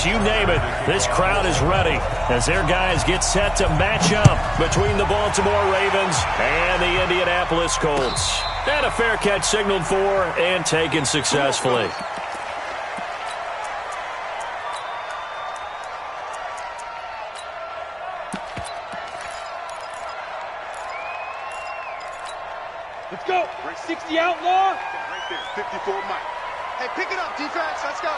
you name it, this crowd is ready as their guys get set to match up between the Baltimore Ravens and the Indianapolis Colts. And a fair catch signaled for and taken successfully. Let's go. 60 outlaw. Right there, 54 Mike. Hey, pick it up, defense. Let's go.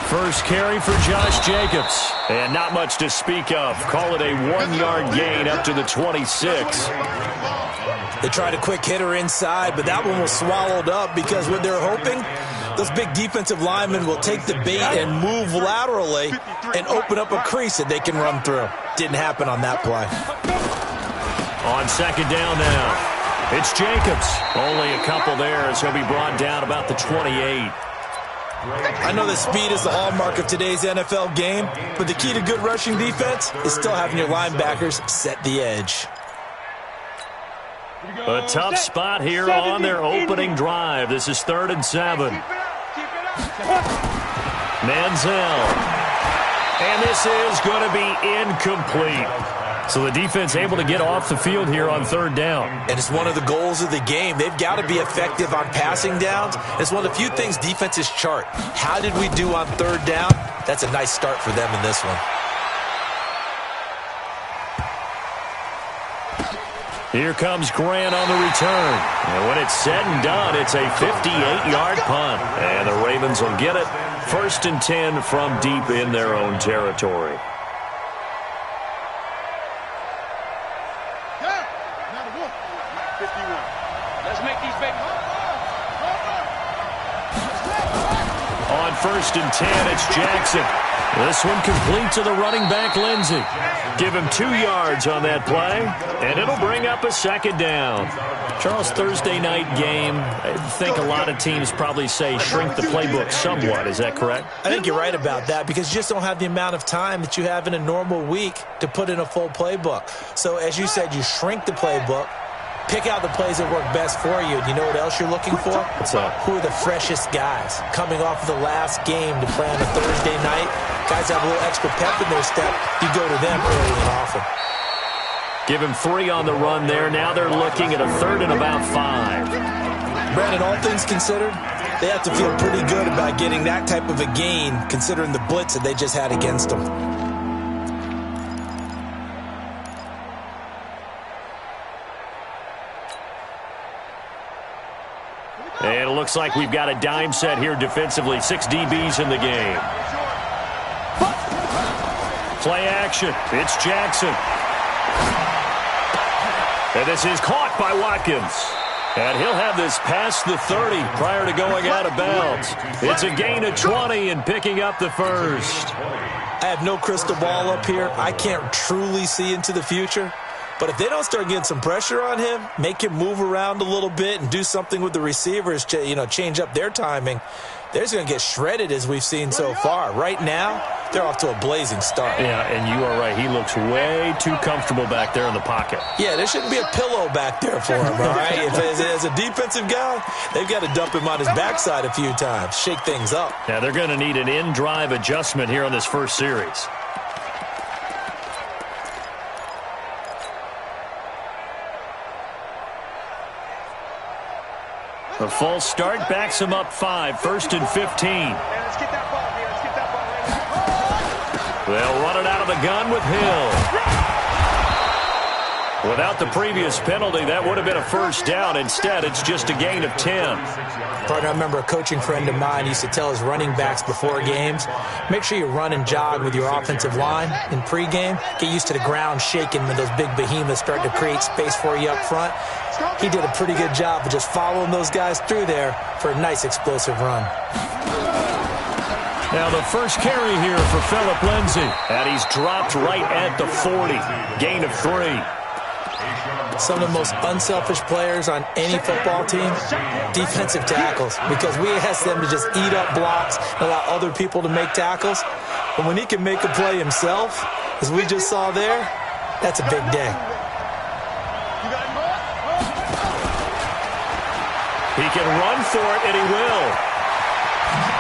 First carry for Josh Jacobs. And not much to speak of. Call it a 1-yard gain up to the 26. They tried a quick hitter inside, but that one was swallowed up because what they're hoping, those big defensive linemen will take the bait and move laterally and open up a crease that they can run through. Didn't happen on that play. On second down now, it's Jacobs. Only a couple there as he'll be brought down about the 28. I know that speed is the hallmark of today's NFL game, but the key to good rushing defense is still having your linebackers set the edge. A tough spot here on their opening drive. This is 3rd and 7. Manziel. And this is going to be incomplete. So the defense able to get off the field here on 3rd down. And it's one of the goals of the game. They've got to be effective on passing downs. It's one of the few things defenses chart. How did we do on 3rd down? That's a nice start for them in this one. Here comes Grant on the return. And when it's said and done, it's a 58-yard punt. And the Ravens will get it. 1st and 10 from deep in their own territory. Let's make these babies. On 1st and 10, it's Jackson. This one complete to the running back, Lindsey. Give him 2 yards on that play, and it'll bring up a 2nd down. Charles, Thursday night game, I think a lot of teams probably say shrink the playbook somewhat. Is that correct? I think you're right about that because you just don't have the amount of time that you have in a normal week to put in a full playbook. So as you said, you shrink the playbook. Pick out the plays that work best for you. And you know what else you're looking for? What's that? Who are the freshest guys coming off of the last game to play on a Thursday night? Guys have a little extra pep in their step. You go to them early and often. Give him 3 on the run there. Now they're looking at a 3rd and about 5. Brandon, all things considered, they have to feel pretty good about getting that type of a gain considering the blitz that they just had against them. And it looks like we've got a dime set here defensively. 6 DBs in the game. Play action. It's Jackson. And this is caught by Watkins. And he'll have this past the 30 prior to going out of bounds. It's a gain of 20 and picking up the 1st. I have no crystal ball up here. I can't truly see into the future. But if they don't start getting some pressure on him, make him move around a little bit and do something with the receivers, change up their timing, they're just going to get shredded as we've seen so far. Right now, they're off to a blazing start. Yeah, and you are right. He looks way too comfortable back there in the pocket. Yeah, there shouldn't be a pillow back there for him, all right? As a defensive guy, they've got to dump him on his backside a few times, shake things up. Yeah, they're going to need an in-drive adjustment here on this first series. The false start backs him up 5, 1st and 15. Let's get that ball here. Let's get that ball right. They'll run it out of the gun with Hill. Without the previous penalty, that would have been a 1st down. Instead, it's just a gain of 10. Partner, I remember a coaching friend of mine used to tell his running backs before games, make sure you run and jog with your offensive line in pregame. Get used to the ground shaking when those big behemoths start to create space for you up front. He did a pretty good job of just following those guys through there for a nice explosive run. Now the first carry here for Phillip Lindsay. And he's dropped right at the 40. Gain of 3. Some of the most unselfish players on any football team, defensive tackles, because we ask them to just eat up blocks and allow other people to make tackles. But when he can make a play himself, as we just saw there, that's a big day. He can can run for it, and he will.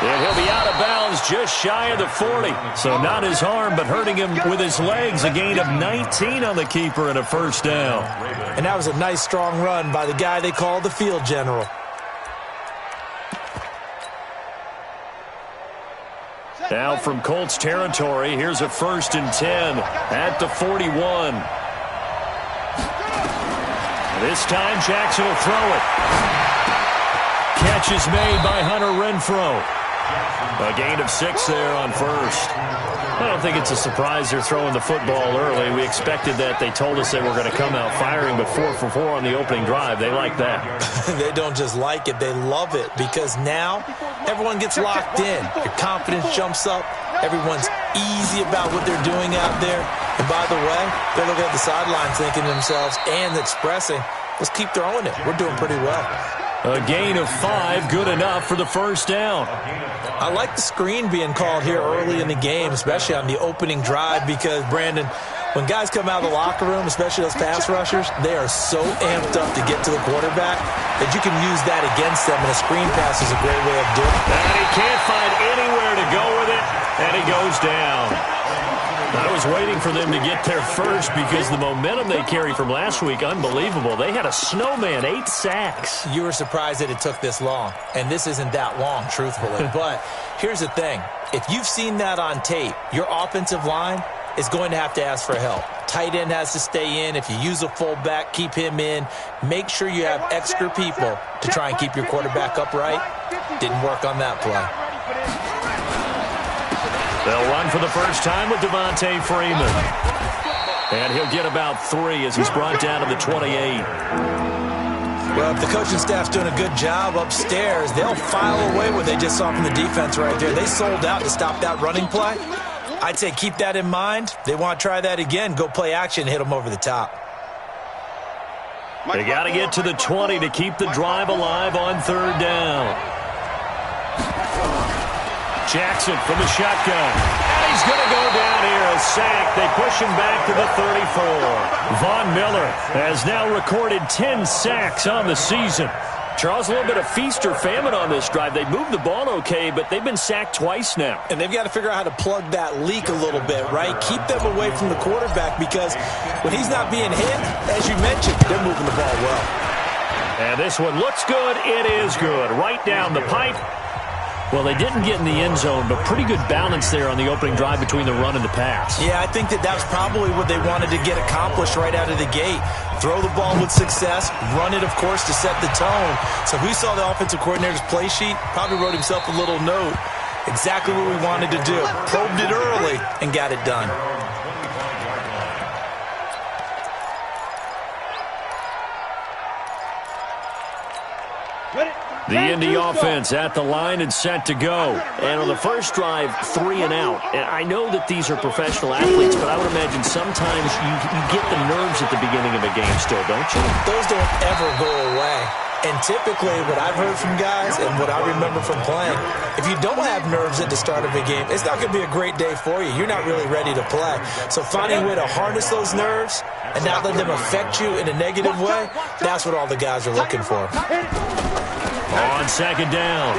And he'll be out of bounds just shy of the 40. So not his arm, but hurting him with his legs. A gain of 19 on the keeper and a first down. And that was a nice, strong run by the guy they call the field general. Now from Colts territory, here's a 1st and 10 at the 41. This time Jackson will throw it. Catch is made by Hunter Renfrow. A gain of 6 there on first. I don't think it's a surprise they're throwing the football early. We expected that. They told us they were going to come out firing, but 4 for 4 on the opening drive. They like that. They don't just like it, they love it, because now everyone gets locked in. Your confidence jumps up. Everyone's easy about what they're doing out there. And by the way, they're looking at the sidelines thinking to themselves and expressing, let's keep throwing it. We're doing pretty well. A gain of 5, good enough for the first down. I like the screen being called here early in the game, especially on the opening drive, because, Brandon, when guys come out of the locker room, especially those pass rushers, they are so amped up to get to the quarterback that you can use that against them, and a screen pass is a great way of doing it. And he can't find anywhere to go with it, and he goes down. I was waiting for them to get there first because the momentum they carried from last week, unbelievable. They had a snowman, 8 sacks. You were surprised that it took this long, and this isn't that long, truthfully. But here's the thing. If you've seen that on tape, your offensive line is going to have to ask for help. Tight end has to stay in. If you use a fullback, keep him in. Make sure you have extra people to try and keep your quarterback upright. Didn't work on that play. They'll run for the first time with Devontae Freeman. And he'll get about 3 as he's brought down to the 28. Well, if the coaching staff's doing a good job upstairs, they'll file away what they just saw from the defense right there. They sold out to stop that running play. I'd say keep that in mind. They want to try that again. Go play action, hit them over the top. They got to get to the 20 to keep the drive alive on 3rd down. Jackson from the shotgun. And he's going to go down here, a sack. They push him back to the 34. Von Miller has now recorded 10 sacks on the season. Charles, a little bit of feast or famine on this drive. They moved the ball okay, but they've been sacked twice now. And they've got to figure out how to plug that leak a little bit, right? Keep them away from the quarterback, because when he's not being hit, as you mentioned, they're moving the ball well. And this one looks good. It is good. Right down the pipe. Well, they didn't get in the end zone, but pretty good balance there on the opening drive between the run and the pass. Yeah, I think that was probably what they wanted to get accomplished right out of the gate. Throw the ball with success, run it, of course, to set the tone. So we saw the offensive coordinator's play sheet, probably wrote himself a little note. Exactly what we wanted to do. Probed it early and got it done. The Indy offense at the line and set to go. And on the first drive, 3 and out. And I know that these are professional athletes, but I would imagine sometimes you get the nerves at the beginning of a game still, don't you? Those don't ever go away. And typically what I've heard from guys and what I remember from playing, if you don't have nerves at the start of a game, it's not going to be a great day for you. You're not really ready to play. So finding a way to harness those nerves and not let them affect you in a negative way, that's what all the guys are looking for. On 2nd down,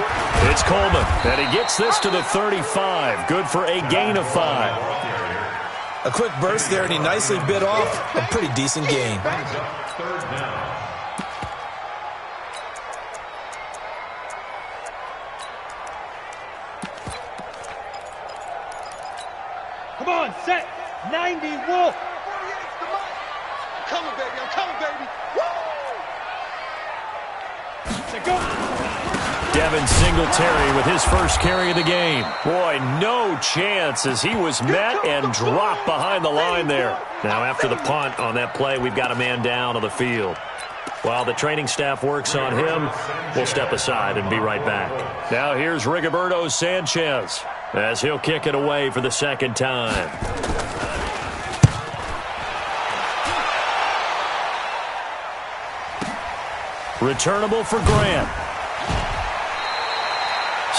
it's Coleman, and he gets this to the 35. Good for a gain of 5. A quick burst there, and he nicely bit off a pretty decent gain. Come on, set. 90, Wolf. I'm coming, baby. I'm coming, baby. Woo! Go. Devin Singletary with his first carry of the game. Boy, no chance as he was met and dropped behind the line there. Now after the punt on that play, we've got a man down on the field. While the training staff works on him, we'll step aside and be right back. Now here's Rigoberto Sanchez as he'll kick it away for the 2nd time. Returnable for Grant.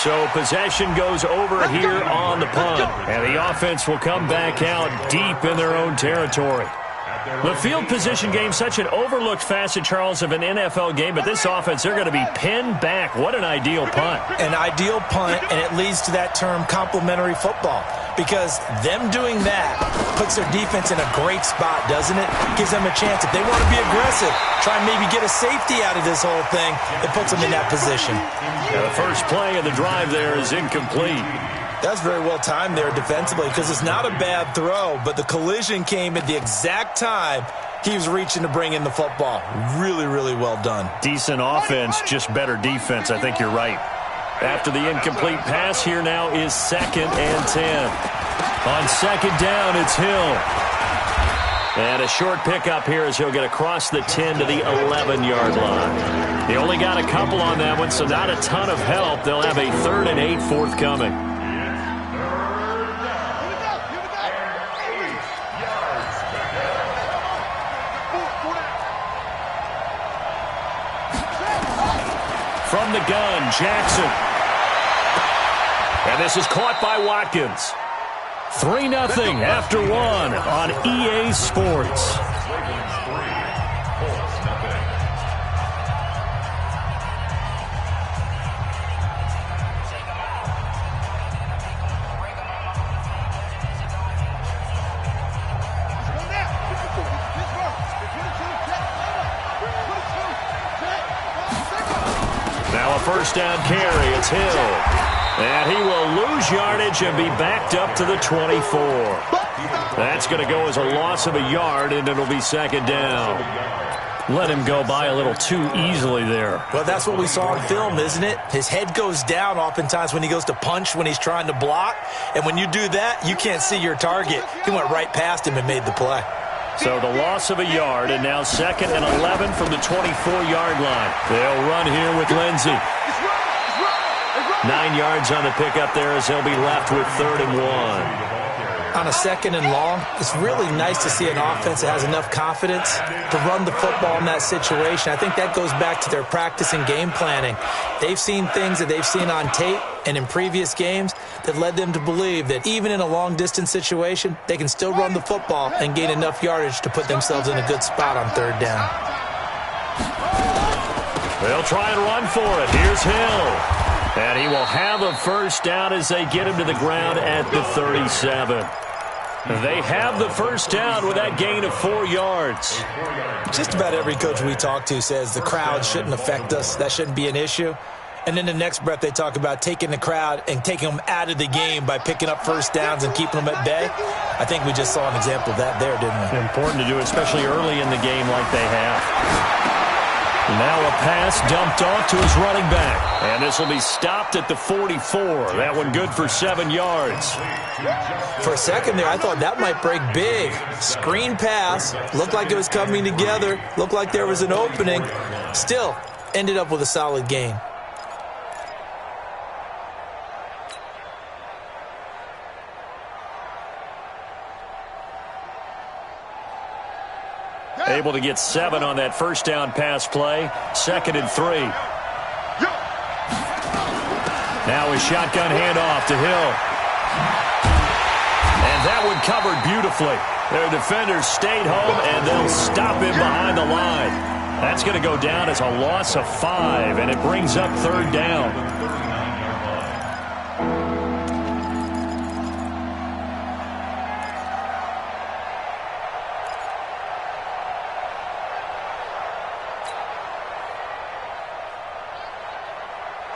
So possession goes over here on the punt. And the offense will come back out deep in their own territory. The field position game, such an overlooked facet, Charles, of an NFL game, but this offense, they're going to be pinned back. What an ideal punt. An ideal punt, and it leads to that term complementary football, because them doing that puts their defense in a great spot, doesn't it? Gives them a chance. If they want to be aggressive, try and maybe get a safety out of this whole thing, it puts them in that position. The first play of the drive there is incomplete. That's very well timed there defensively, because it's not a bad throw, but the collision came at the exact time he was reaching to bring in the football. Really, really well done. Decent offense, just better defense. I think you're right. After the incomplete pass, here now is 2nd and 10. On second down, it's Hill. And a short pickup here as he'll get across the 10 to the 11-yard line. They only got a couple on that one, so not a ton of help. They'll have a 3rd and 8 forthcoming. From the gun, Jackson. And this is caught by Watkins. 3-0 after 1 on EA Sports. Now a first down carry. It's Hill. And he will lose yardage and be backed up to the 24. That's going to go as a loss of a yard, and it'll be 2nd down. Let him go by a little too easily there. Well, that's what we saw on film, isn't it? His head goes down oftentimes when he goes to punch, when he's trying to block. And when you do that, you can't see your target. He went right past him and made the play. So the loss of a yard, and now 2nd and 11 from the 24-yard line. They'll run here with Lindsey. 9 yards on the pickup there as they'll be left with 3rd and 1. On a 2nd and long, it's really nice to see an offense that has enough confidence to run the football in that situation. I think that goes back to their practice and game planning. They've seen things that they've seen on tape and in previous games that led them to believe that even in a long-distance situation, they can still run the football and gain enough yardage to put themselves in a good spot on 3rd down. They'll try and run for it. Here's Hill. And he will have a first down as they get him to the ground at the 37. They have the first down with that gain of 4 yards. Just about every coach we talk to says the crowd shouldn't affect us. That shouldn't be an issue. And then the next breath they talk about taking the crowd and taking them out of the game by picking up first downs and keeping them at bay. I think we just saw an example of that there, didn't we? Important to do, especially early in the game like they have. Now a pass dumped off to his running back. And this will be stopped at the 44. That one good for 7 yards. For a second there, I thought that might break big. Screen pass. Looked like it was coming together. Looked like there was an opening. Still, ended up with a solid gain. Able to get 7 on that first down pass play. 2nd and 3. Now a shotgun handoff to Hill. And that one covered beautifully. Their defenders stayed home, and they'll stop him behind the line. That's going to go down as a loss of 5, and it brings up 3rd down.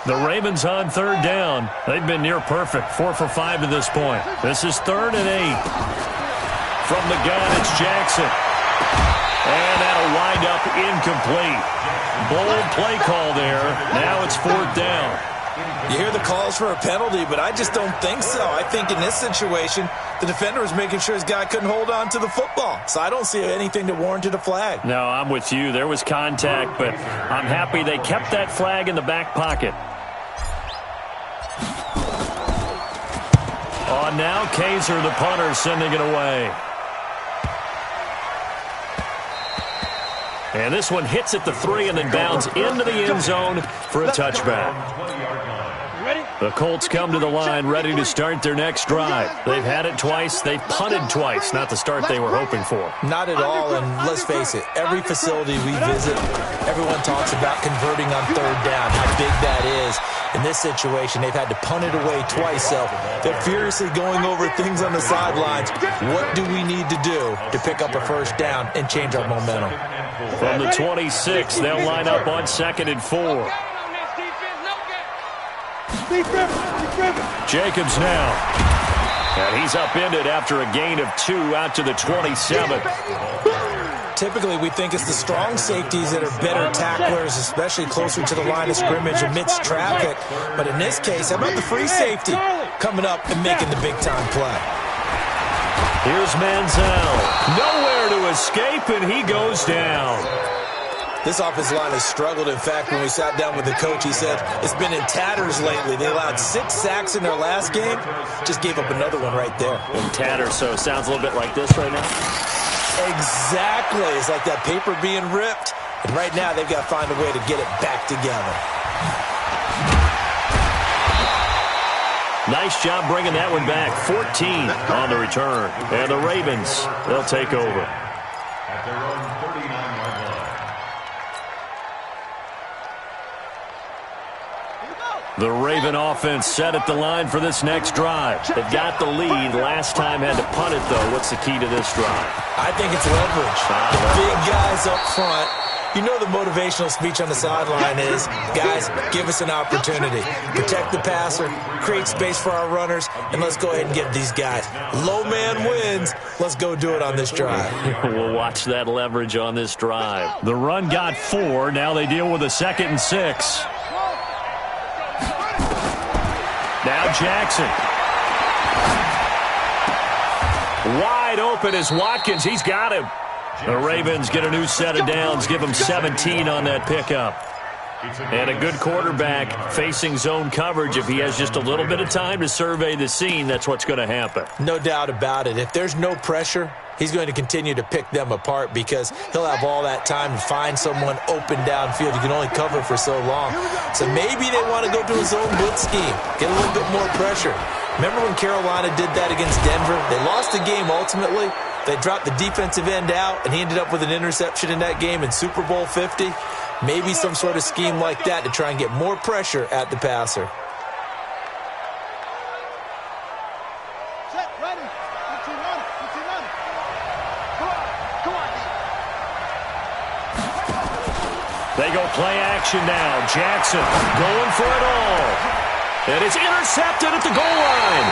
The Ravens on 3rd down. They've been near perfect. 4 for 5 to this point. This is 3rd and 8. From the gun, it's Jackson. And that'll wind up incomplete. Bold play call there. Now it's 4th down. You hear the calls for a penalty, but I just don't think so. I think in this situation, the defender was making sure his guy couldn't hold on to the football. So I don't see anything that warranted a flag. No, I'm with you. There was contact, but I'm happy they kept that flag in the back pocket. On now, Kaiser, the punter, sending it away. And this one hits at the 3 and then bounds into the end zone for a touchback. You ready? The Colts come to the line ready to start their next drive. They've had it twice. They've punted twice. Not the start they were hoping for. Not at all, and let's face it, every facility we visit, everyone talks about converting on third down, how big that is. In this situation, they've had to punt it away twice, so they're furiously going over things on the sidelines. What do we need to do to pick up a first down and change our momentum? From the 26, they'll line up on 2nd and 4. Jacobs now. And he's upended after a gain of 2 out to the 27. Typically, we think it's the strong safeties that are better tacklers, especially closer to the line of scrimmage amidst traffic. But in this case, how about the free safety coming up and making the big-time play? Here's Manziel. Nowhere to escape, and he goes down. This offensive line has struggled. In fact, when we sat down with the coach, he said it's been in tatters lately. They allowed 6 sacks in their last game. Just gave up another one right there. In tatters, so it sounds a little bit like this right now. Exactly. It's like that paper being ripped. And right now, they've got to find a way to get it back together. Nice job bringing that one back. 14 on the return. And the Ravens, they'll take over. The Raven offense set at the line for this next drive. They've got the lead. Last time had to punt it, though. What's the key to this drive? I think it's leverage. The big guys up front. You know the motivational speech on the sideline is, guys, give us an opportunity. Protect the passer, create space for our runners, and let's go ahead and give these guys. Low man wins. Let's go do it on this drive. We'll watch that leverage on this drive. The run got 4. Now they deal with a 2nd and 6. Now Jackson. Wide open is Watkins. He's got him. The Ravens get a new set of downs. Give him 17 on that pickup. And a good quarterback facing zone coverage. If he has just a little bit of time to survey the scene, that's what's going to happen. No doubt about it. If there's no pressure, he's going to continue to pick them apart because he'll have all that time to find someone open downfield. You can only cover for so long. So maybe they want to go to a zone blitz scheme, get a little bit more pressure. Remember when Carolina did that against Denver? They lost the game ultimately. They dropped the defensive end out, and he ended up with an interception in that game in Super Bowl 50. Maybe some sort of scheme like that to try and get more pressure at the passer. They go play action now. Jackson going for it all. And it's intercepted at the goal line.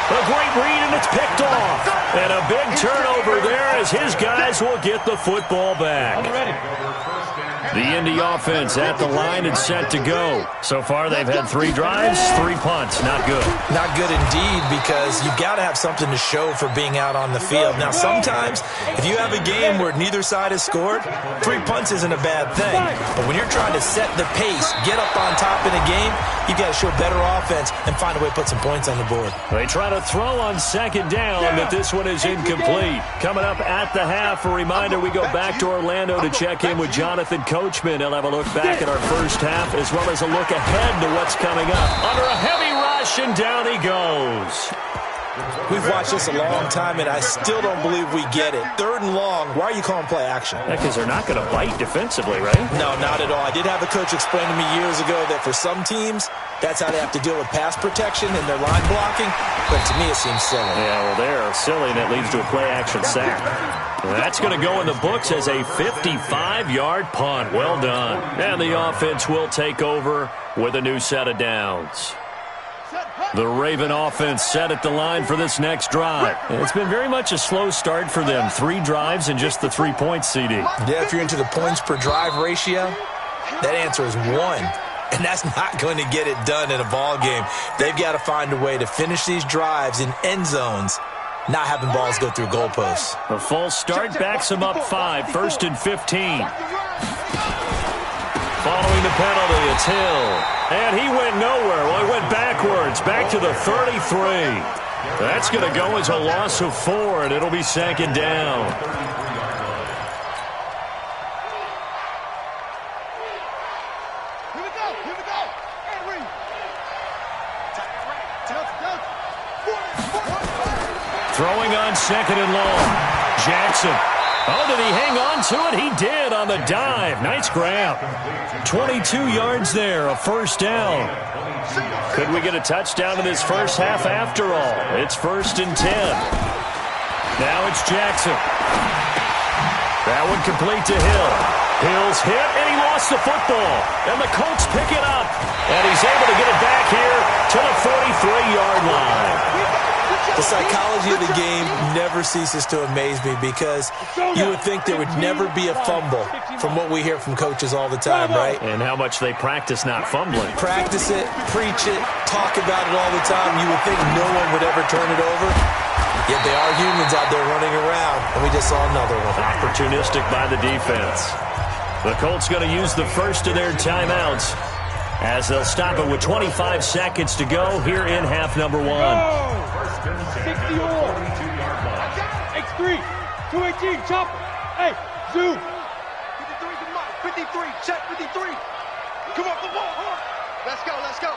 A great read, and it's picked off. And a big turnover there as his guys will get the football back. The Indy offense at the line and set to go. So far, they've had 3 drives, 3 punts. Not good. Not good indeed, because you've got to have something to show for being out on the field. Now, sometimes, if you have a game where neither side has scored, 3 punts isn't a bad thing. But when you're trying to set the pace, get up on top in a game, you've got to show better offense and find a way to put some points on the board. They try to throw on 2nd down, but this one is incomplete. Coming up at the half, a reminder, we go back to Orlando to check in with Jonathan Coachman. He'll have a look back at our first half as well as a look ahead to what's coming up. Under a heavy rush, and down he goes. We've watched this a long time, and I still don't believe we get it. 3rd and long, why are you calling play action? Yeah, because they're not going to bite defensively, right? No, not at all. I did have a coach explain to me years ago that for some teams, that's how they have to deal with pass protection and their line blocking. But to me, it seems silly. Yeah, well, they're silly, and that leads to a play-action sack. That's going to go in the books as a 55-yard punt. Well done. And the offense will take over with a new set of downs. The Raven offense set at the line for this next drive. It's been very much a slow start for them. 3 drives and just the 3 points, CD. Yeah, if you're into the points per drive ratio, that answer is 1. And that's not going to get it done in a ball game. They've got to find a way to finish these drives in end zones, not having balls go through goalposts. A false start backs them up 5, 1st and 15. Following the penalty, it's Hill. And he went nowhere. Well, he went backwards, back to the 33. That's going to go as a loss of 4, and it'll be 2nd down. Throwing on second and long. Jackson. Oh, did he hang on to it? He did on the dive. Nice grab. 22 yards there, a first down. Could we get a touchdown in this first half after all? It's 1st and 10. Now it's Jackson. That one complete to Hill. Hill's hit, and he lost the football. And the Colts pick it up. And he's able to get it back here to the 43-yard line. The psychology of the game never ceases to amaze me because you would think there would never be a fumble from what we hear from coaches all the time, right? And how much they practice not fumbling. Practice it, preach it, talk about it all the time. You would think no one would ever turn it over. Yet they are humans out there running around, and we just saw another one. Opportunistic by the defense. The Colts going to use the first of their timeouts as they'll stop it with 25 seconds to go here in half number 1. 60 all. X3, 218, chop. Hey, zoom. 53, check 53. Come off the ball, huh? Let's go, let's go.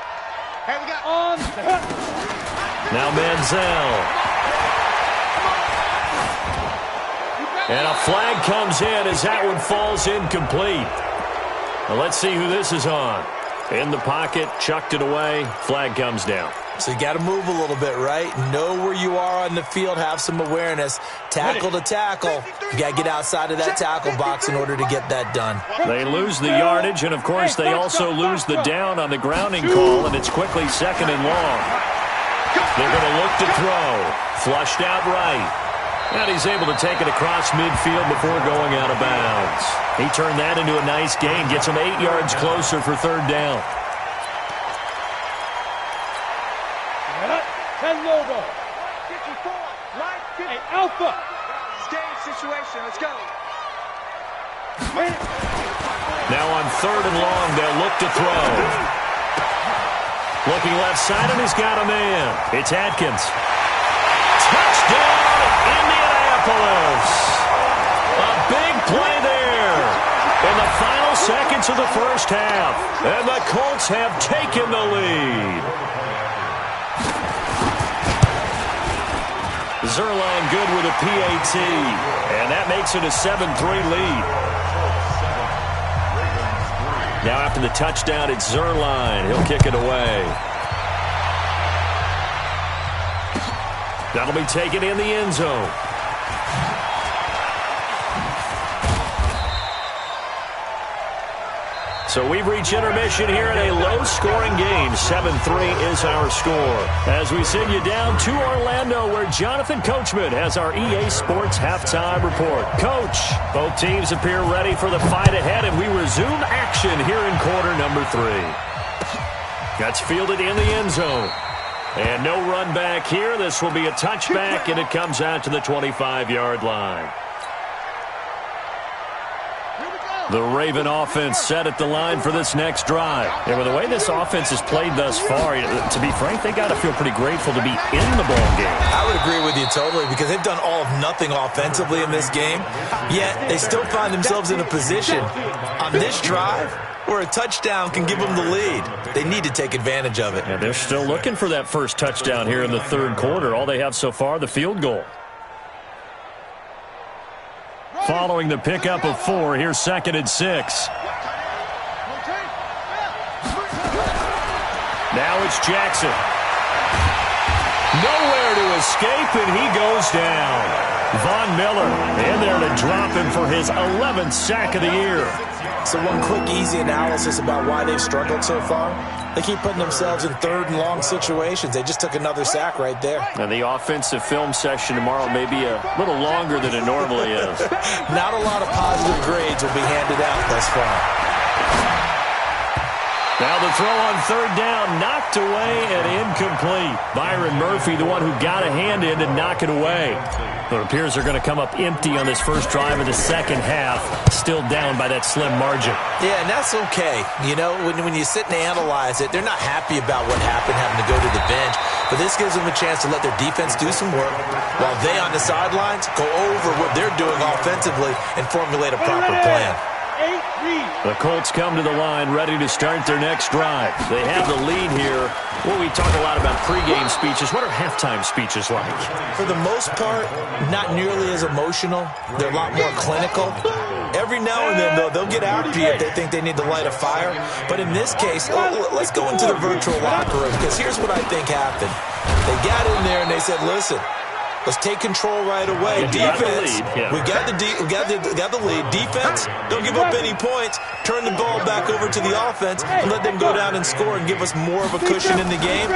Hey, we got On. Now Manziel. And a flag comes in as that one falls incomplete. Well, let's see who this is on. In the pocket, chucked it away, flag comes down. So you got to move a little bit, right? Know where you are on the field, have some awareness. Tackle to tackle. You got to get outside of that tackle box in order to get that done. They lose the yardage, and of course they also lose the down on the grounding call, and it's quickly 2nd and long. They're going to look to throw. Flushed out right. And he's able to take it across midfield before going out of bounds. He turned that into a nice gain, gets him 8 yards closer for 3rd down. 10 logo. 54, right? Hey, Alpha. Game situation, let's go. Now on 3rd and long, they'll look to throw. Looking left side, and he's got a man. It's Atkins. Touchdown, Indianapolis. A big play there in the final seconds of the first half. And the Colts have taken the lead. Zuerlein good with a PAT. And that makes it a 7-3 lead. Now after the touchdown, it's Zuerlein. He'll kick it away. That'll be taken in the end zone. So we've reached intermission here in a low-scoring game. 7-3 is our score. As we send you down to Orlando, where Jonathan Coachman has our EA Sports halftime report. Coach, both teams appear ready for the fight ahead, and we resume action here in quarter number 3. That's fielded in the end zone. And no run back here. This will be a touchback, and it comes out to the 25-yard line. The Raven offense set at the line for this next drive. Yeah, with the way this offense has played thus far, to be frank, they got to feel pretty grateful to be in the ball game. I would agree with you totally because they've done all of nothing offensively in this game, yet they still find themselves in a position on this drive where a touchdown can give them the lead. They need to take advantage of it. Yeah, they're still looking for that first touchdown here in the 3rd quarter. All they have so far, the field goal. Following the pickup of 4, here's 2nd and 6. Now it's Jackson. Nowhere to escape, and he goes down. Von Miller in there to drop him for his 11th sack of the year. So one quick, easy analysis about why they've struggled so far. They keep putting themselves in 3rd and long situations. They just took another sack right there. And the offensive film session tomorrow may be a little longer than it normally is. Not a lot of positive grades will be handed out thus far. Now the throw on 3rd down, knocked away and incomplete. Byron Murphy, the one who got a hand in to knock it away. But it appears they're going to come up empty on this first drive of the second half, still down by that slim margin. Yeah, and that's okay. You know, when you sit and analyze it, they're not happy about what happened, having to go to the bench. But this gives them a chance to let their defense do some work while they on the sidelines go over what they're doing offensively and formulate a proper plan. 8 The Colts come to the line ready to start their next drive. They have the lead here. Well, we talk a lot about pregame speeches. What are halftime speeches like? For the most part, not nearly as emotional. They're a lot more clinical. Every now and then, though, they'll get after you if they think they need to light a fire. But in this case, let's go into the virtual locker room, because here's what I think happened. They got in there and they said, listen, let's take control right away. Defense, we got the lead. Defense, don't give up any points. Turn the ball back over to the offense and let them go down and score and give us more of a cushion in the game.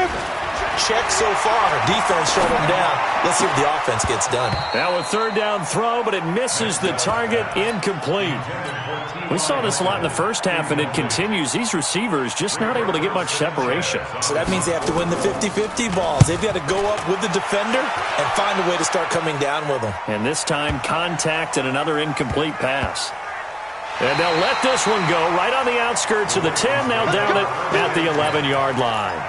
Check so far. Defense shut them down. Let's see if the offense gets done. Now a third down throw, but it misses the target. Incomplete. We saw this a lot in the first half, and it continues. These receivers just not able to get much separation. So that means they have to win the 50-50 balls. They've got to go up with the defender and find a way to start coming down with them. And this time, contact and another incomplete pass. And they'll let this one go right on the outskirts of the 10. They'll down it at the 11-yard line.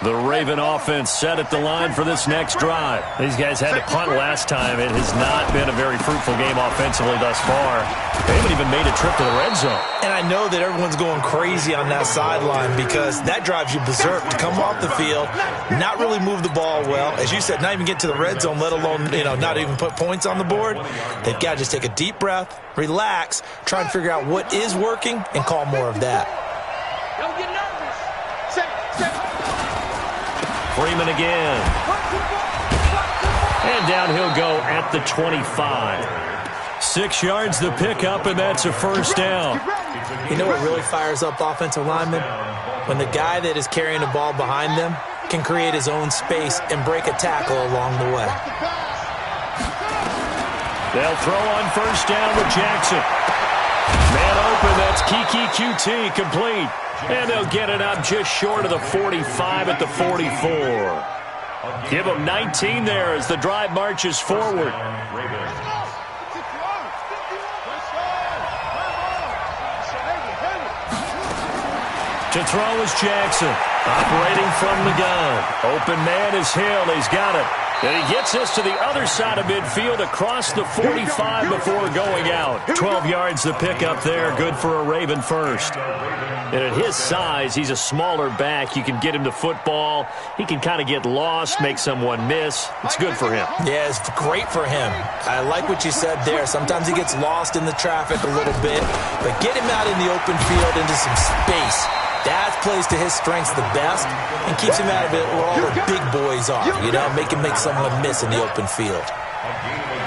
The Raven offense set at the line for this next drive. These guys had to punt last time. It has not been a very fruitful game offensively thus far. They haven't even made a trip to the red zone. And I know that everyone's going crazy on that sideline because that drives you berserk to come off the field, not really move the ball well. As you said, not even get to the red zone, let alone, not even put points on the board. They've got to just take a deep breath, relax, try and figure out what is working, and call more of that. Don't get nervous. Freeman again. And down he'll go at the 25. 6 yards the pickup, and that's a first down. You know what really fires up offensive linemen? When the guy that is carrying the ball behind them can create his own space and break a tackle along the way. They'll throw on first down with Jackson. Man open, that's Kiki QT, complete. And they'll get it up just short of the 45 at the 44. Give them 19 there as the drive marches forward. To throw is Jackson. Operating from the gun. Open man is Hill. He's got it. And he gets this to the other side of midfield across the 45 before going out. 12 yards the pickup there. Good for a Raven first. And at his size, he's a smaller back. You can get him to football. He can kind of get lost, make someone miss. It's good for him. Yeah, it's great for him. I like what you said there. Sometimes he gets lost in the traffic a little bit. But get him out in the open field into some space. That plays to his strengths the best and keeps him out of it where all the big boys are, make him make someone miss in the open field.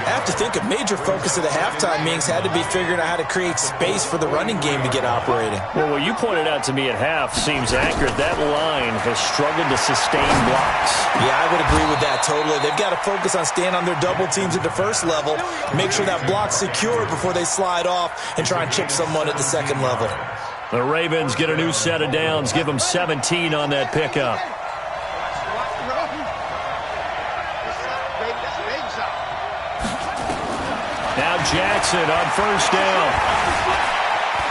I have to think a major focus of the halftime meetings had to be figuring out how to create space for the running game to get operating. Well, what you pointed out to me at half seems accurate. That line has struggled to sustain blocks. Yeah, I would agree with that totally. They've got to focus on staying on their double teams at the first level, make sure that block's secure before they slide off and try and chip someone at the second level. The Ravens get a new set of downs, give them 17 on that pickup. Now Jackson on first down.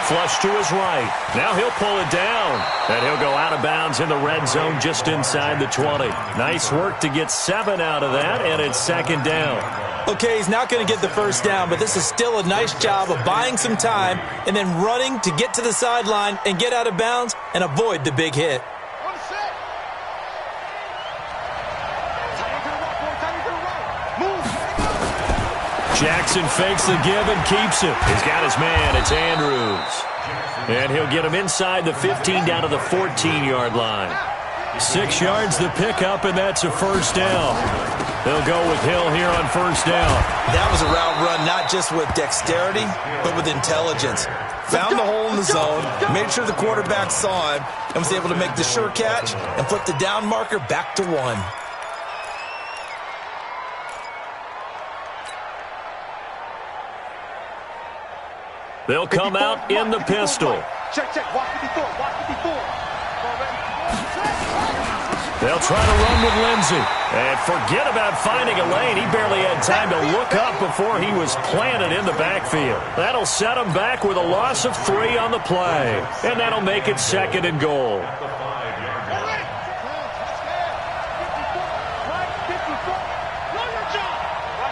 Flush to his right. Now he'll pull it down. And he'll go out of bounds in the red zone just inside the 20. Nice work to get 7 out of that, and it's second down. Okay, he's not going to get the first down, but this is still a nice job of buying some time and then running to get to the sideline and get out of bounds and avoid the big hit. Jackson fakes the give and keeps it. He's got his man. It's Andrews. And he'll get him inside the 15 down to the 14-yard line. 6 yards the pickup, and that's a first down. They'll go with Hill here on first down. That was a route run not just with dexterity, but with intelligence. Found the hole in the zone, made sure the quarterback saw him, and was able to make the sure catch and flip the down marker back to 1. They'll come out in the pistol. Check. Watch the before. They'll try to run with Lindsey. And forget about finding a lane. He barely had time to look up before he was planted in the backfield. That'll set him back with a loss of 3 on the play. And that'll make it second and goal. Watch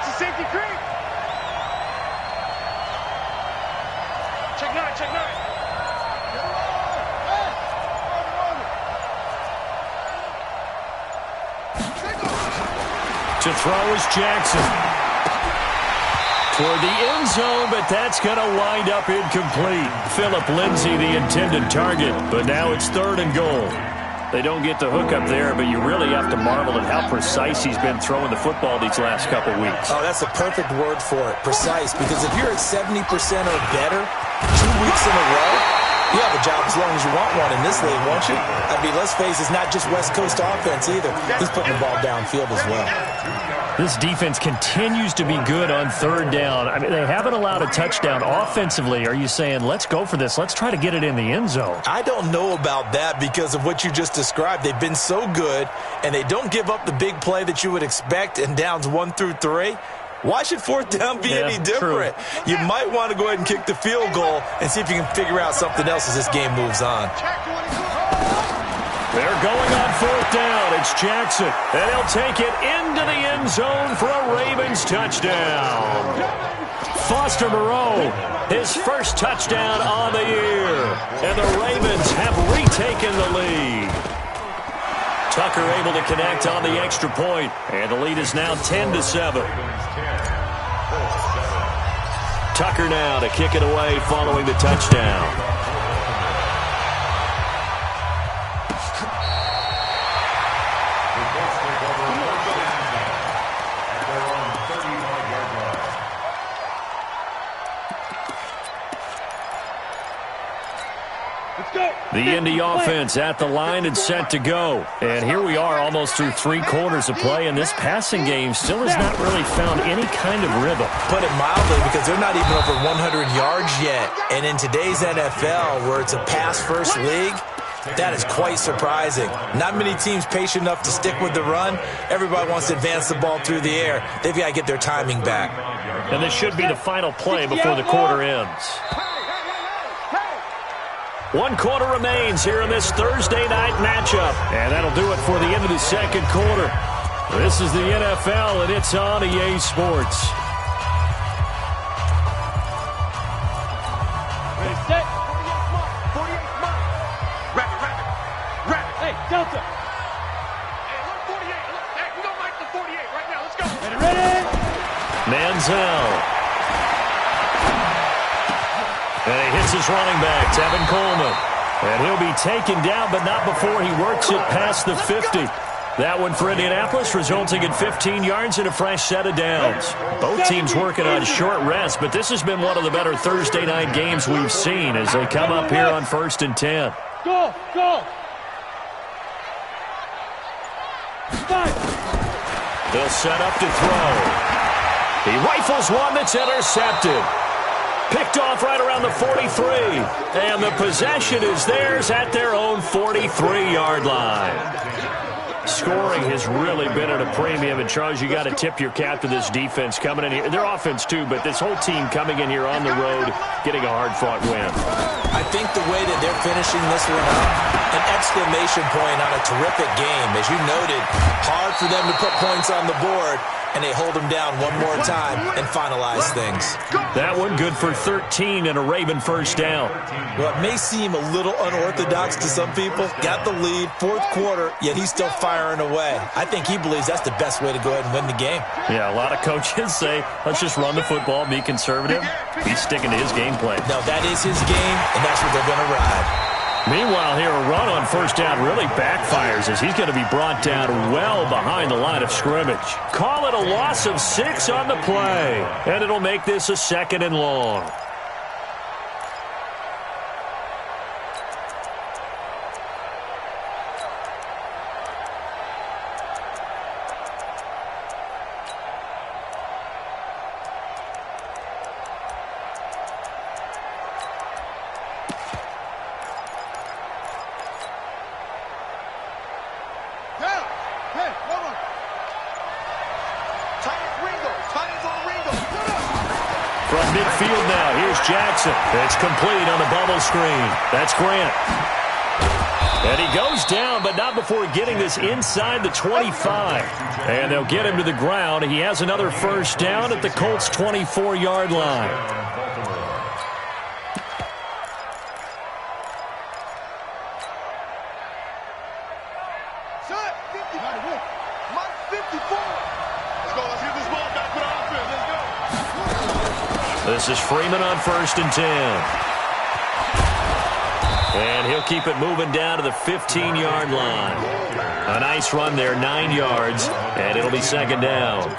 the safety creep. check 9. To throw is Jackson. Toward the end zone, but that's going to wind up incomplete. Philip Lindsay, the intended target, but now it's 3rd and goal. They don't get the hook up there, but you really have to marvel at how precise he's been throwing the football these last couple weeks. Oh, that's a perfect word for it, precise, because if you're at 70% or better 2 weeks in a row, you have a job as long as you want one in this league, won't you? I mean, let's face it, it's not just West Coast offense either. He's putting the ball downfield as well. This defense continues to be good on 3rd down. I mean, they haven't allowed a touchdown offensively. Are you saying, let's go for this, let's try to get it in the end zone? I don't know about that because of what you just described. They've been so good, and they don't give up the big play that you would expect in downs 1 through 3. Why should 4th down be any different? True. You might want to go ahead and kick the field goal and see if you can figure out something else as this game moves on. They're going on 4th down. It's Jackson, and he'll take it into the end zone for a Ravens touchdown. Foster Moreau, his first touchdown on the year, and the Ravens have retaken the lead. Tucker able to connect on the extra point, and the lead is now 10-7. Tucker now to kick it away following the touchdown. The Indy offense at the line and set to go. And here we are almost through 3 quarters of play, and this passing game still has not really found any kind of rhythm. Put it mildly, because they're not even over 100 yards yet. And in today's NFL, where it's a pass-first league, that is quite surprising. Not many teams patient enough to stick with the run. Everybody wants to advance the ball through the air. They've got to get their timing back. And this should be the final play before the quarter ends. 1 quarter remains here in this Thursday night matchup. And that'll do it for the end of the 2nd quarter. This is the NFL, and it's on EA Sports. Ready, set. 48 mark. Rapid. Hey, Delta. Hey, look, 48. Look, hey, we don't like the 48 right now. Let's go. Ready. Manziel. And he hits his running back, Tevin Coleman. And he'll be taken down, but not before he works it past the 50. That one for Indianapolis, resulting in 15 yards and a fresh set of downs. Both teams working on short rest, but this has been one of the better Thursday night games we've seen as they come up here on 1st and 10. Go. They'll set up to throw. He rifles one that's intercepted. Picked off right around the 43. And the possession is theirs at their own 43-yard line. Scoring has really been at a premium, and Charles, you got to tip your cap to this defense coming in here. Their offense too, but this whole team coming in here on the road, getting a hard-fought win. I think the way that they're finishing this one up, an exclamation point on a terrific game. As you noted, hard for them to put points on the board, and they hold them down one more time and finalize things. That one good for 13 and a Raven first down. Well, it may seem a little unorthodox to some people. Got the lead, 4th quarter, yet he's still firing away. I think he believes that's the best way to go ahead and win the game. Yeah, a lot of coaches say, let's just run the football, be conservative. He's sticking to his game plan. No, that is his game, and that's what they're going to ride. Meanwhile, here, a run on first down really backfires as he's going to be brought down well behind the line of scrimmage. Call it a loss of 6 on the play, and it'll make this a 2nd and long. From midfield now, here's Jackson. It's complete on the bubble screen. That's Grant. And he goes down, but not before getting this inside the 25. And they'll get him to the ground. He has another first down at the Colts' 24-yard line. Let's get this ball back for the offense. Let's go. This is Freeman on 1st and 10. And he'll keep it moving down to the 15-yard line. A nice run there, 9 yards, and it'll be 2nd down.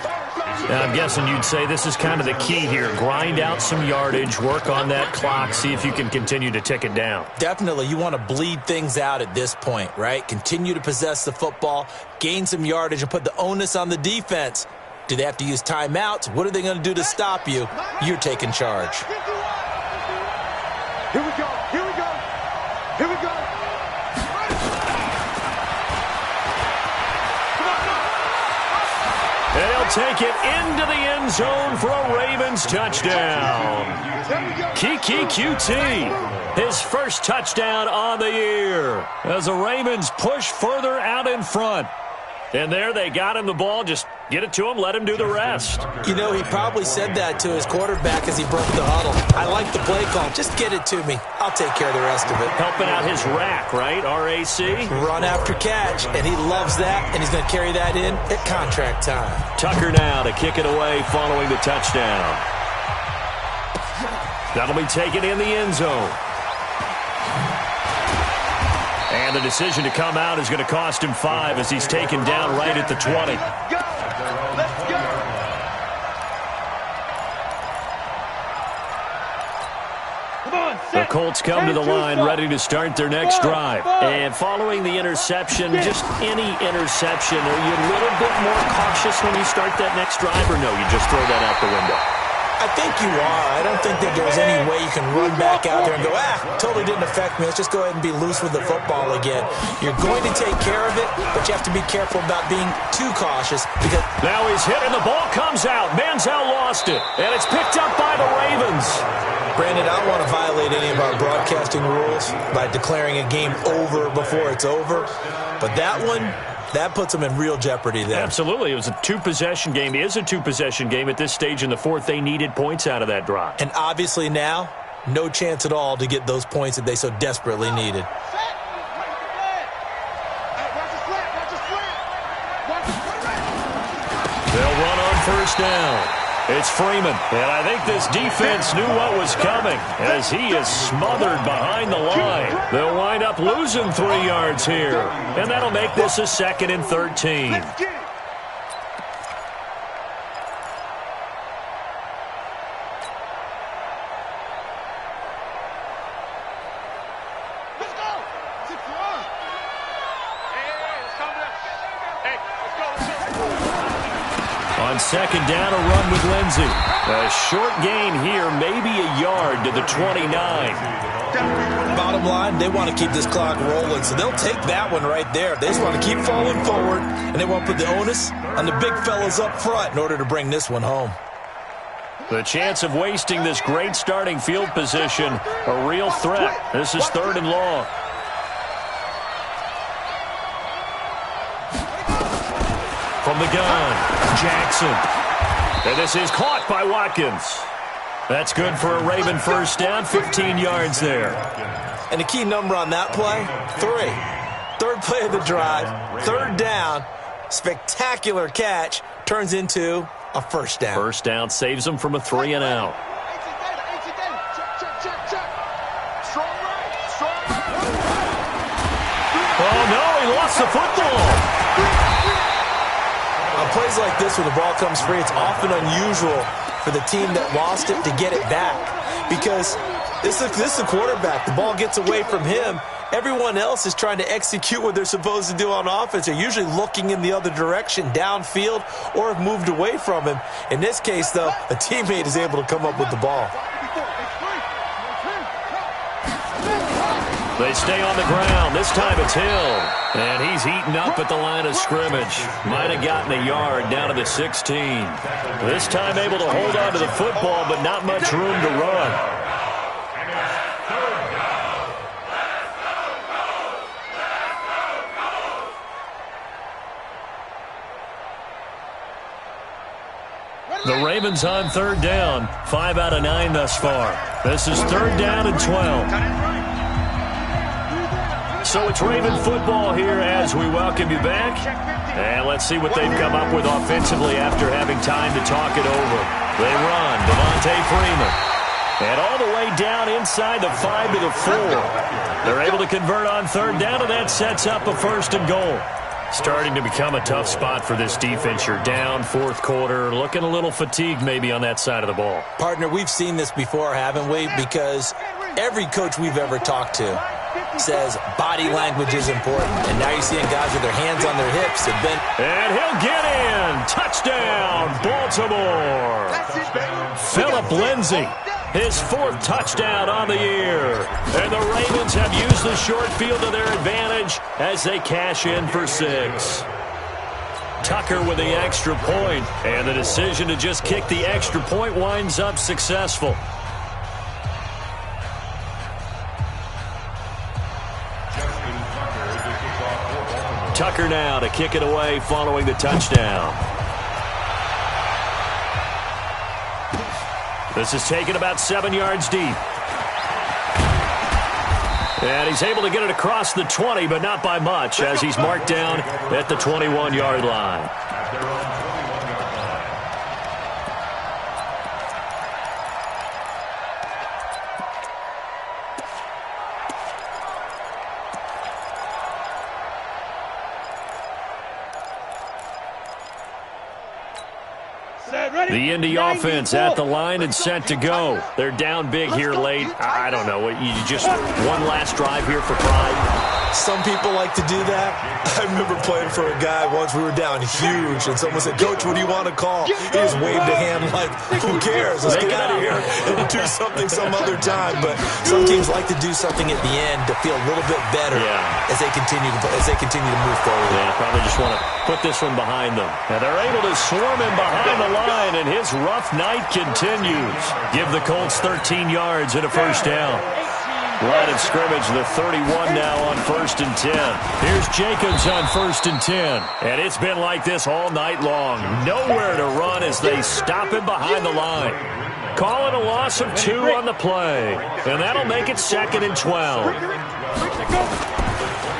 Now, I'm guessing you'd say this is kind of the key here. Grind out some yardage, work on that clock, see if you can continue to tick it down. Definitely. You want to bleed things out at this point, right? Continue to possess the football, gain some yardage, and put the onus on the defense. Do they have to use timeouts? What are they going to do to stop you? You're taking charge. Here we go. Here we go. Here we go. They'll take it into the end zone for a Ravens touchdown. Keke Coutee, his first touchdown on the year as the Ravens push further out in front. And there they got him the ball. Just get it to him, let him do the rest. You know, he probably said that to his quarterback as he broke the huddle. I like the play call. Just get it to me. I'll take care of the rest of it. Helping out his rack, right? R-A-C? Run after catch, and he loves that, and he's going to carry that in at contract time. Tucker now to kick it away following the touchdown. That'll be taken in the end zone. And the decision to come out is going to cost him 5 as he's taken down right at the 20. Let's go. The Colts come to the line ready to start their next drive. And following the interception, just any interception, are you a little bit more cautious when you start that next drive, or no, you just throw that out the window? I think you are. I don't think that there's any way you can run back out there and go, totally didn't affect me. Let's just go ahead and be loose with the football again. You're going to take care of it, but you have to be careful about being too cautious. Because now he's hit and the ball comes out. Manziel lost it, and it's picked up by the Ravens. Brandon, I don't want to violate any of our broadcasting rules by declaring a game over before it's over, but that one, that puts them in real jeopardy there. Absolutely. It was a two-possession game. It is a two-possession game at this stage in the fourth. They needed points out of that drive. And obviously now, no chance at all to get those points that they so desperately needed. They'll run on 1st down. It's Freeman, and I think this defense knew what was coming as he is smothered behind the line. They'll wind up losing 3 yards here, and that'll make this a 2nd and 13. On 2nd down, a run with Lindsey. A short gain here, maybe a yard to the 29. Bottom line, they want to keep this clock rolling, so they'll take that one right there. They just want to keep falling forward, and they want to put the onus on the big fellas up front in order to bring this one home. The chance of wasting this great starting field position, a real threat. This is 3rd and long. From the gun, Jackson. And this is caught by Watkins. That's good for a Raven 1st down, 15 yards there. And the key number on that play, 3. 3rd play of the drive, 3rd down, spectacular catch, turns into a 1st down. 1st down saves them from a 3 and out. Oh, no, he lost the football. On plays like this where the ball comes free, it's often unusual for the team that lost it to get it back. Because this is the quarterback. The ball gets away from him. Everyone else is trying to execute what they're supposed to do on offense. They're usually looking in the other direction, downfield, or have moved away from him. In this case, though, a teammate is able to come up with the ball. They stay on the ground. This time it's Hill. And he's eaten up at the line of scrimmage. Might have gotten a yard down to the 16. This time able to hold on to the football, but not much room to run. The Ravens on 3rd down. 5 out of 9 thus far. This is 3rd down and 12. So it's Raven football here as we welcome you back. And let's see what they've come up with offensively after having time to talk it over. They run, Devontae Freeman. And all the way down inside the 5 to the 4. They're able to convert on third down, and that sets up a 1st and goal. Starting to become a tough spot for this defense. You're down fourth quarter, looking a little fatigued maybe on that side of the ball. Partner, we've seen this before, haven't we? Because every coach we've ever talked to says body language is important. And now you're seeing guys with their hands on their hips. And he'll get in. Touchdown, Baltimore. Phillip Lindsay, his 4th touchdown on the year. And the Ravens have used the short field to their advantage as they cash in for 6. Tucker with the extra point, and the decision to just kick the extra point winds up successful. Tucker now to kick it away following the touchdown. This is taken about 7 yards deep. And he's able to get it across the 20, but not by much, as he's marked down at the 21-yard line. The Indy offense at the line and set to go. They're down big here late. I don't know. You just one last drive here for pride. Some people like to do that. I remember playing for a guy once. We were down huge, and someone said, "Coach, what do you want to call?" He just waved a hand like, "Who cares? Let's get out of here and do something some other time." But some teams like to do something at the end to feel a little bit better as they continue to move forward. Yeah, probably just want to put this one behind them. And they're able to swarm him behind the line, and his rough night continues. Give the Colts 13 yards and a 1st down. Line of scrimmage, the 31 now on 1st and 10. Here's Jacobs on 1st and 10. And it's been like this all night long. Nowhere to run as they stop him behind the line. Calling a loss of 2 on the play. And that'll make it 2nd and 12.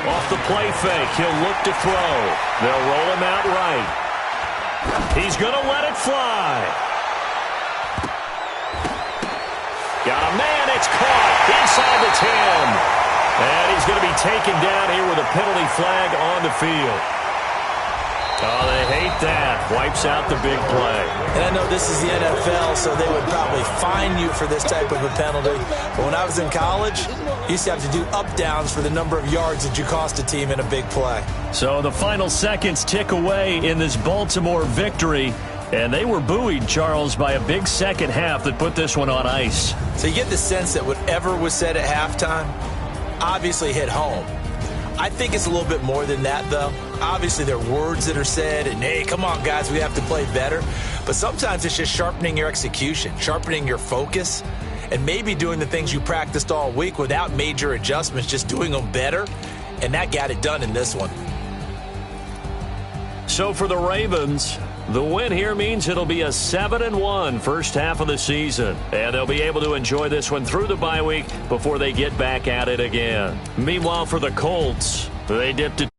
Off the play fake, he'll look to throw. They'll roll him out right. He's going to let it fly. Got a man, it's caught inside the 10. And he's going to be taken down here with a penalty flag on the field. Oh, they hate that. Wipes out the big play. And I know this is the NFL, so they would probably fine you for this type of a penalty. But when I was in college, you used to have to do up-downs for the number of yards that you cost a team in a big play. So the final seconds tick away in this Baltimore victory. And they were buoyed, Charles, by a big second half that put this one on ice. So you get the sense that whatever was said at halftime obviously hit home. I think it's a little bit more than that, though. Obviously, there are words that are said, and, hey, come on, guys, we have to play better. But sometimes it's just sharpening your execution, sharpening your focus, and maybe doing the things you practiced all week without major adjustments, just doing them better. And that got it done in this one. So for the Ravens, the win here means it'll be a 7-1 first half of the season. And they'll be able to enjoy this one through the bye week before they get back at it again. Meanwhile, for the Colts, they dipped to